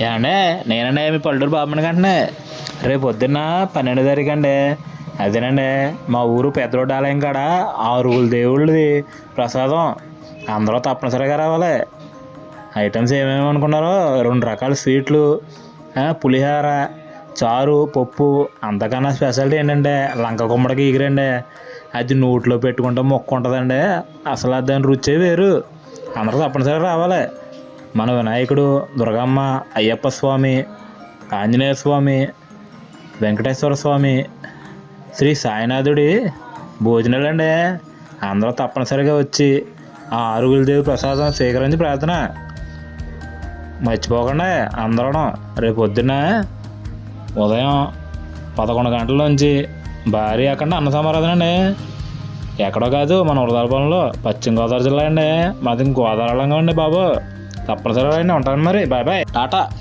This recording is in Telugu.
ఏమండే నేనండి మీ పల్లెటూరు బాబుని కంటే రేపు పొద్దున్న 12 తారీఖు అండి. అదేనండి మా ఊరు పెద్ద రోడ్డు ఆలయం కాడ 6 దేవుళ్ళది ప్రసాదం. అందరూ తప్పనిసరిగా రావాలి. ఐటమ్స్ ఏమేమి అనుకున్నారో 2 రకాల స్వీట్లు, పులిహోర, చారు, పప్పు. అంతకన్నా స్పెషాలిటీ ఏంటంటే లంక గుమ్మడికి ఎగిరండి. అది నోట్లో పెట్టుకుంటే మొక్క ఉంటుందండి. అసలు దాని రుచే వేరు. అందరూ తప్పనిసరిగా రావాలి. మన వినాయకుడు, దుర్గమ్మ, అయ్యప్ప స్వామి, ఆంజనేయ స్వామి, వెంకటేశ్వర స్వామి, శ్రీ సాయినాథుడి భోజనాలండి. అందరూ తప్పనిసరిగా వచ్చి ఆ 6 దేవి ప్రసాదం స్వీకరించి ప్రార్థన మర్చిపోకుండా అందరూ రేపు పొద్దున్న ఉదయం 11 గంటల నుంచి భారీ అక్కడ అన్న సమారాధన అండి. ఎక్కడో కాదు మన వరదాలపాలెంలో, పశ్చిమ గోదావరి జిల్లా అండి. మాది గోదావరి అండి బాబు. తప్పనిసరిగా అండి. ఉంటాను మరి. Bye bye, Tata.